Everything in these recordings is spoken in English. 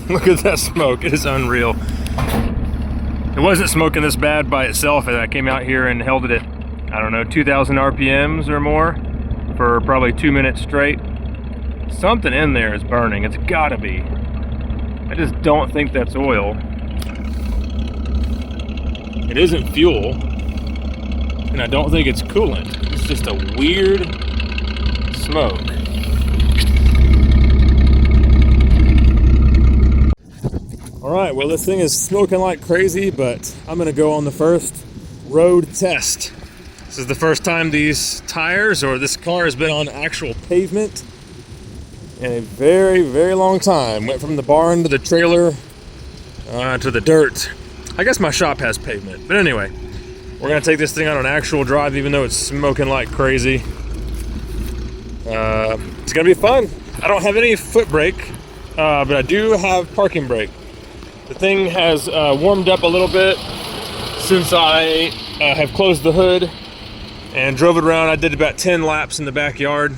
Look at that smoke, it is unreal. It wasn't smoking this bad by itself, and I came out here and held it at, I don't know, 2,000 RPMs or more for probably 2 minutes straight. Something in there is burning, it's gotta be. I just don't think that's oil. It isn't fuel, and I don't think it's coolant. It's just a weird smoke. All right, well, this thing is smoking like crazy, but I'm gonna go on the first road test. This is the first time these tires or this car has been on actual pavement in a very, very long time. Went from the barn to the trailer to the dirt. I guess my shop has pavement, but anyway, we're gonna take this thing on an actual drive, even though it's smoking like crazy. It's gonna be fun. I don't have any foot brake, but I do have parking brake. The thing has warmed up a little bit since I have closed the hood and drove it around. I did about 10 laps in the backyard,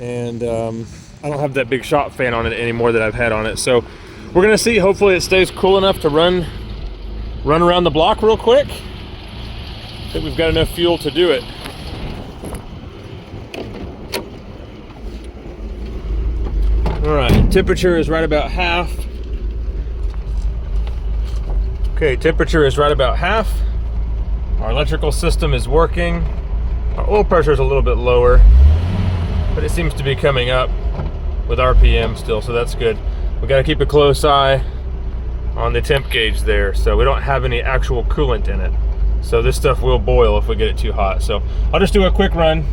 and I don't have that big shop fan on it anymore that I've had on it. So we're gonna see, hopefully it stays cool enough to run around the block real quick. I think we've got enough fuel to do it. All right, temperature is right about half. Okay, temperature is right about half. Our electrical system is working. Our oil pressure is a little bit lower, but it seems to be coming up with RPM still, so that's good. We got to keep a close eye on the temp gauge there, so we don't have any actual coolant in it. So this stuff will boil if we get it too hot. So I'll just do a quick run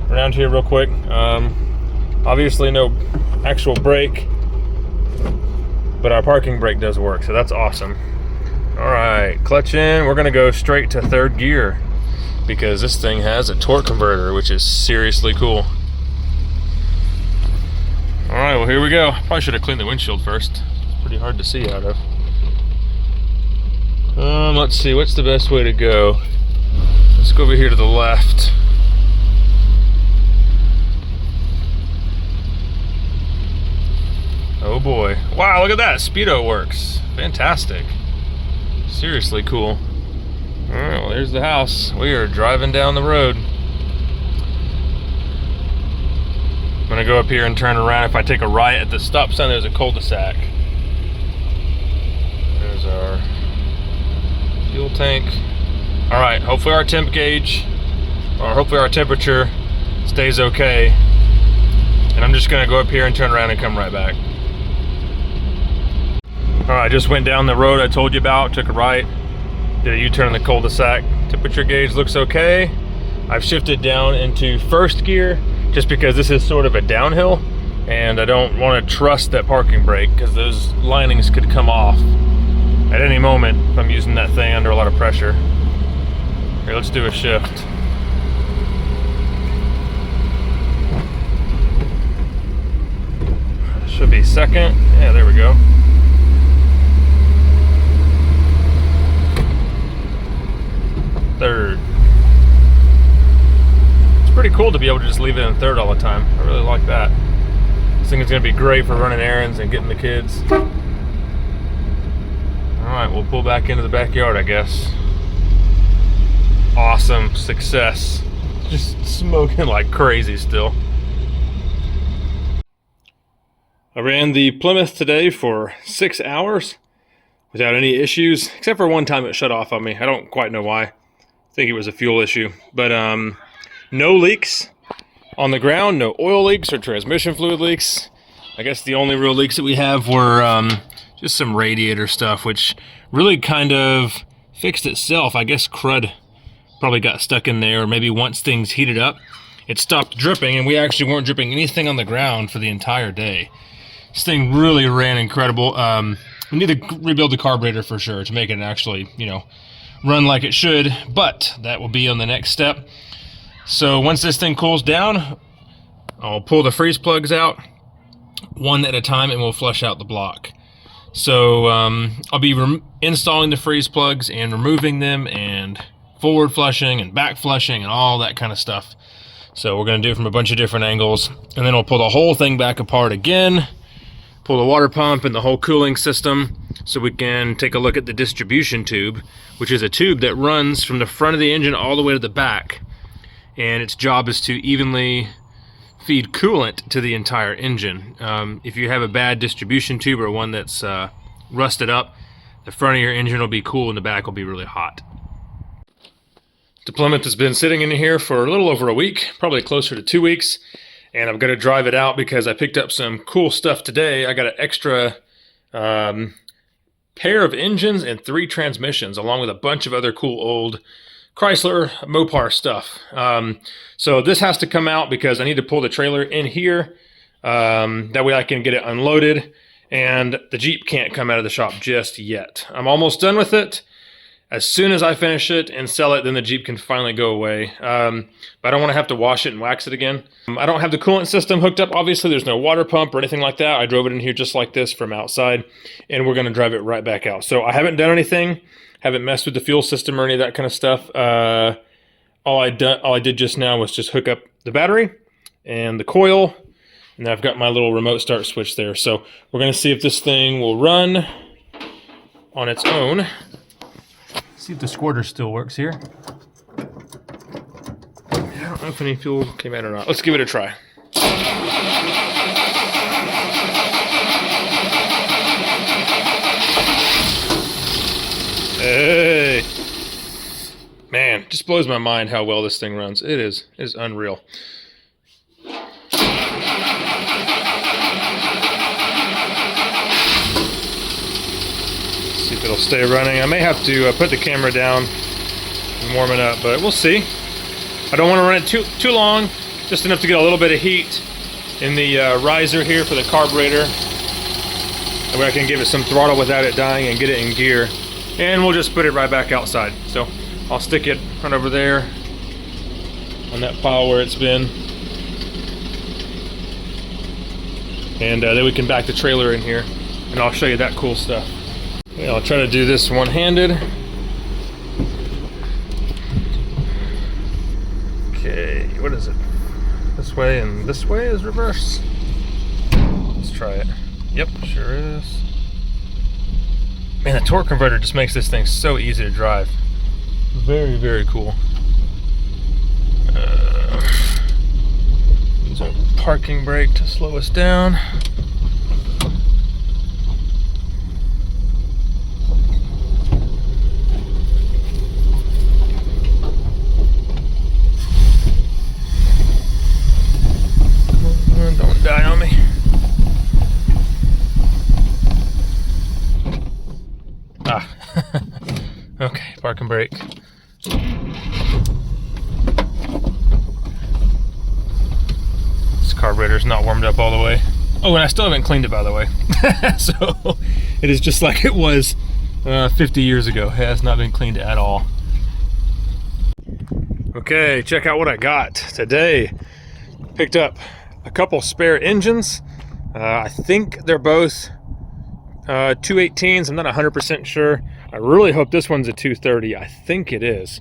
around here real quick. Obviously no actual brake, but our parking brake does work, so that's awesome. All right, clutch in. We're gonna go straight to third gear because this thing has a torque converter, which is seriously cool. All right, well, here we go. Probably should have cleaned the windshield first. It's pretty hard to see out of. Let's see, what's the best way to go? Let's go over here to the left. Oh boy. Wow, look at that. Speedo works. Fantastic. Seriously cool. All right, well, there's the house. We are driving down the road. I'm gonna go up here and turn around. If I take a right at the stop sign, there's a cul-de-sac. There's our fuel tank. All right, hopefully our temp gauge, or hopefully our temperature stays okay. And I'm just gonna go up here and turn around and come right back. All right, I just went down the road I told you about, took a right, did a U-turn in the cul-de-sac. Temperature gauge looks okay. I've shifted down into first gear just because this is sort of a downhill and I don't want to trust that parking brake because those linings could come off at any moment if I'm using that thing under a lot of pressure. Here, let's do a shift. Should be second. Yeah, there we go. Third. It's pretty cool to be able to just leave it in third all the time. I really like that. This thing is going to be great for running errands and getting the kids. Alright, we'll pull back into the backyard, I guess. Awesome success. Just smoking like crazy still. I ran the Plymouth today for 6 hours without any issues, except for one time it shut off on me. I don't quite know why. I think it was a fuel issue, but no leaks on the ground, no oil leaks or transmission fluid leaks. I guess the only real leaks that we have were just some radiator stuff, which really kind of fixed itself. I guess crud probably got stuck in there, or maybe once things heated up, it stopped dripping, and we actually weren't dripping anything on the ground for the entire day. This thing really ran incredible. We need to rebuild the carburetor for sure to make it actually, you know, run like it should, but that will be on the next step. So once this thing cools down, I'll pull the freeze plugs out one at a time and we'll flush out the block. So I'll be installing the freeze plugs and removing them and forward flushing and back flushing and all that kind of stuff. So we're going to do it from a bunch of different angles, and then we'll pull the whole thing back apart again, pull the water pump and the whole cooling system so we can take a look at the distribution tube, which is a tube that runs from the front of the engine all the way to the back. And its job is to evenly feed coolant to the entire engine. If you have a bad distribution tube or one that's rusted up, the front of your engine will be cool and the back will be really hot. The Plymouth has been sitting in here for a little over a week, probably closer to 2 weeks, and I'm going to drive it out because I picked up some cool stuff today. I got an extra pair of engines and 3 transmissions, along with a bunch of other cool old Chrysler Mopar stuff. So this has to come out because I need to pull the trailer in here. That way I can get it unloaded, and the Jeep can't come out of the shop just yet. I'm almost done with it. As soon as I finish it and sell it, then the Jeep can finally go away. But I don't want to have to wash it and wax it again. I don't have the coolant system hooked up. Obviously, there's no water pump or anything like that. I drove it in here just like this from outside, and we're going to drive it right back out. So I haven't done anything. Haven't messed with the fuel system or any of that kind of stuff. All I did just now was just hook up the battery and the coil, and then I've got my little remote start switch there. So we're going to see if this thing will run on its own. See if the squirter still works here. I don't know if any fuel came out or not. Let's give it a try. Hey! Man, just blows my mind how well this thing runs. It is unreal. See if it'll stay running. I may have to put the camera down and warm it up, but we'll see. I don't want to run it too long, just enough to get a little bit of heat in the riser here for the carburetor. That way I can give it some throttle without it dying and get it in gear. And we'll just put it right back outside. So I'll stick it right over there on that pile where it's been. And then we can back the trailer in here, and I'll show you that cool stuff. Yeah, I'll try to do this one-handed. Okay, what is it? This way and this way is reverse. Let's try it. Yep, sure is. Man, the torque converter just makes this thing so easy to drive. Very, very cool. Use our parking brake to slow us down. Don't die on me. Okay, parking brake. This carburetor's not warmed up all the way. Oh, and I still haven't cleaned it, by the way. So it is just like it was 50 years ago. It has not been cleaned at all. Okay, check out what I got today. Picked up a couple spare engines. I think they're both 218s. I'm not 100% sure. I really hope this one's a 230. I think it is.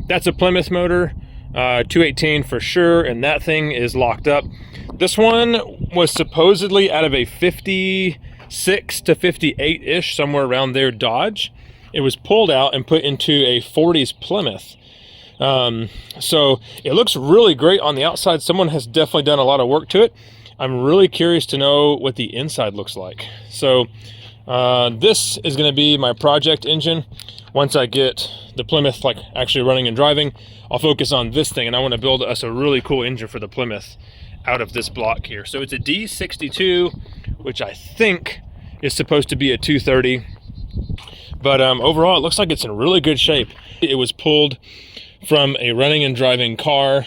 That's a Plymouth motor, 218 for sure, and that thing is locked up. This one was supposedly out of a 56 to 58-ish, somewhere around there, Dodge. It was pulled out and put into a 40s Plymouth. So it looks really great on the outside. Someone has definitely done a lot of work to it. I'm really curious to know what the inside looks like. So this is going to be my project engine. Once I get the Plymouth like actually running and driving, I'll focus on this thing, and I want to build us a really cool engine for the Plymouth out of this block here. So it's a D62, which I think is supposed to be a 230, but overall it looks like it's in really good shape. It was pulled from a running and driving car,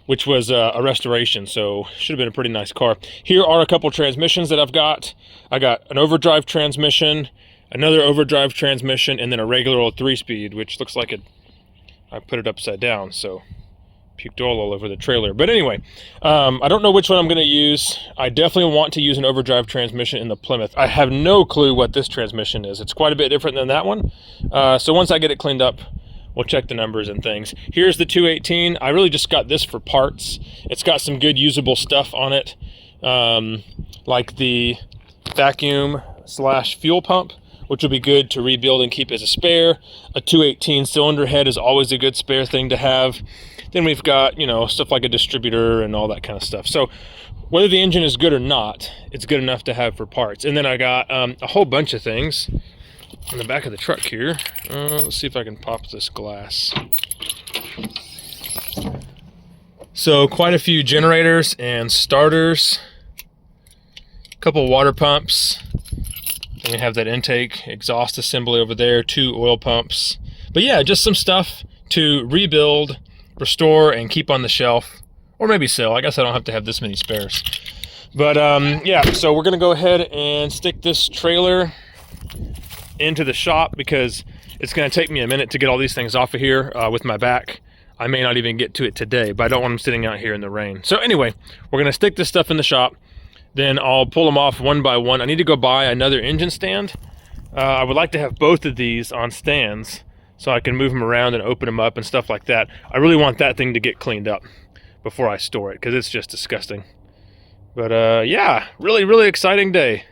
which was a restoration, so should have been a pretty nice car. Here are a couple transmissions that I've got. I got an overdrive transmission, another overdrive transmission, and then a regular old 3-speed, which looks like I put it upside down, so puked all over the trailer. But anyway, I don't know which one I'm going to use. I definitely want to use an overdrive transmission in the Plymouth. I have no clue what this transmission is. It's quite a bit different than that one. So once I get it cleaned up, we'll check the numbers and things. Here's the 218. I really just got this for parts. It's got some good usable stuff on it, like the vacuum / fuel pump, which will be good to rebuild and keep as a spare. A 218 cylinder head is always a good spare thing to have. Then we've got, you know, stuff like a distributor and all that kind of stuff. So whether the engine is good or not, it's good enough to have for parts. And then I got a whole bunch of things in the back of the truck here. Let's see if I can pop this glass. So quite a few generators and starters, a couple water pumps, and we have that intake exhaust assembly over there, 2 oil pumps. But yeah, just some stuff to rebuild, restore, and keep on the shelf, or maybe sell. I guess I don't have to have this many spares. But yeah, so we're gonna go ahead and stick this trailer into the shop because it's gonna take me a minute to get all these things off of here with my back. I may not even get to it today, but I don't want them sitting out here in the rain. So anyway, we're gonna stick this stuff in the shop, then I'll pull them off one by one. I need to go buy another engine stand. I would like to have both of these on stands so I can move them around and open them up and stuff like that. I really want that thing to get cleaned up before I store it because it's just disgusting. But yeah, really exciting day.